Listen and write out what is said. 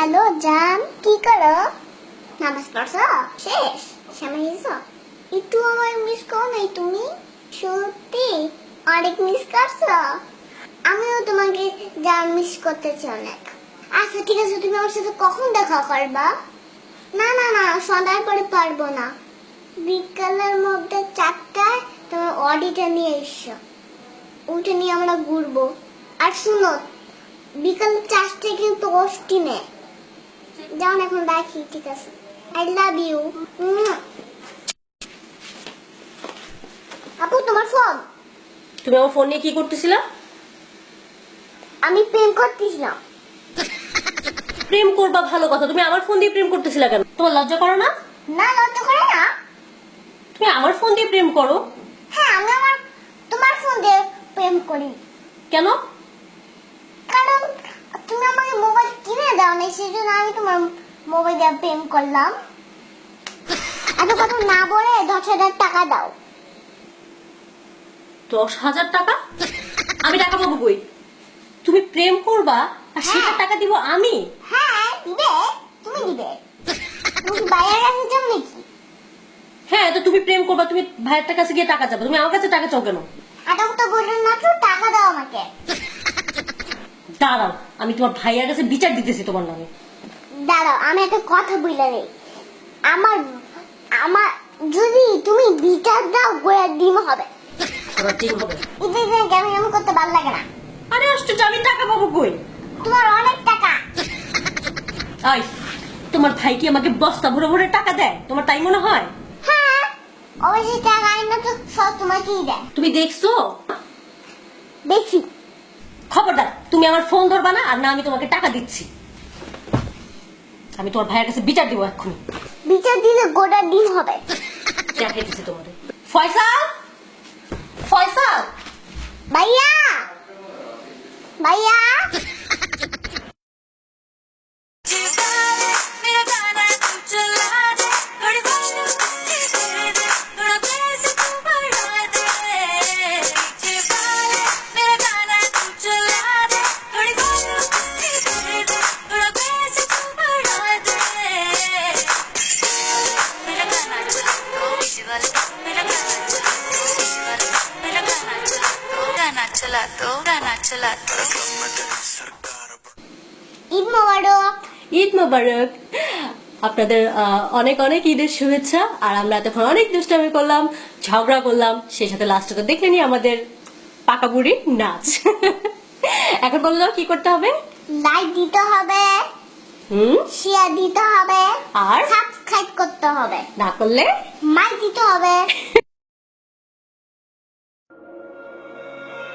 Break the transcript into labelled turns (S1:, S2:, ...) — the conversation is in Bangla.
S1: হ্যালো জান, কি করো? নামাজ পড়ছো? শেষ সময় হয়েছো? একটু আমার মিস করো নাই তুমি? সত্যি অনেক মিস করছো। আমিও তোমাকে জান মিস করতেছি অনেক। আচ্ছা ঠিক আছে, তুমি আমার সাথে কখন দেখা করবা? না না না, সন্ধ্যার পরে পারবো না। বিকালের মধ্যে 4টায় তোমার অডিটা নিয়ে এসো। ওটা নিয়ে আমরা ঘুরবো। আর শুনো, বিকাল 4টায় কিন্তু অস্টিনে যাও না, এখন রাখি। ঠিক আছে, আই লাভ ইউ। আপু তোমার ফোন।
S2: তুমি আমার ফোন নিয়ে কি করতেছিলা?
S1: আমি প্রেম করতেছিলাম।
S2: প্রেম করবা ভালো কথা, তুমি আমার ফোন দিয়ে প্রেম করতেছিলা কেন? তোমার লজ্জা করো না?
S1: না, লজ্জা করে না।
S2: তুমি আমার ফোন দিয়ে প্রেম করো?
S1: হ্যাঁ, আমি তোমার ফোন দিয়ে প্রেম করি।
S2: কেন?
S1: কারণ তুমি আমাকে মোবাইল কিনে দাও না, সেই জন্য আমি তোমার মোবাইল দিয়ে প্রেম করলাম। এত কথা না বলে 10,000 টাকা দাও।
S2: 10,000 টাকা? আমি টাকা পাবো কই? তুমি প্রেম করবা আর সেটা টাকা দিব আমি?
S1: হ্যাঁ দিবে, তুমি দিবে। তুমি বাইরের কাছে যাও নাকি?
S2: হ্যাঁ, তো তুমি প্রেম করবা, তুমি ভাইয়ের কাছে গিয়ে টাকা চাবো, তুমি আমার কাছে টাকা চাও কেন?
S1: এটা তো বললেন না, তো টাকা দাও আমাকে।
S2: দাঁড়াও, আমি তোমার ভাইয়ের কাছে বিচার দিতেছি তোমার নামে।
S1: দাঁড়াও, আমি একটা কথা বলে নেই। আমার আমার যদি তুমি বিচার দাও, গোয়া ডিম হবে।
S2: তোমার ঠিক হবে।
S1: এটা কেমন কেমন করতে ভালো লাগে না।
S2: আরে আশ্চর্য, আমি টাকা পাবো কই?
S1: তোমার অনেক টাকা।
S2: আই, তোমার ভাই কি আমাকে বস্তা ভরে ভরে টাকা দেয়? তোমার তাই মনে হয়?
S1: হ্যাঁ, অবশ্যই টাকা আইনা তো সব তোমাকেই দেয়।
S2: তুমি দেখছো?
S1: দেখছি।
S2: খবরদার, তুমি আমার ফোন ধরবা না, আর না আমি তোমাকে টাকা দিচ্ছি। আমি তোমার ভাইয়ের কাছে বিচার দিব এক্ষুনি।
S1: বিচার দিলে গোটা ডিম হবে।
S2: দেখাইতেছি তোমাদের। ফয়সাল, ফয়সাল,
S1: ভাইয়া, ভাইয়া। ঈদ মোবারক।
S2: ঈদ মোবারক। আপনাদের অনেক অনেক ঈদের শুভেচ্ছা। আর আমরা এতক্ষণ অনেক দুষ্টামি করলাম, ঝগড়া করলাম, সেই সাথে লাস্টে তো দেখলেনি আমাদের পাকা বুড়ি নাচ। এখন বললো কি করতে হবে?
S1: লাইক দিতে হবে, শেয়ার দিতে হবে,
S2: আর
S1: সাবস্ক্রাইব করতে হবে,
S2: না করলে
S1: মাইক দিতে হবে।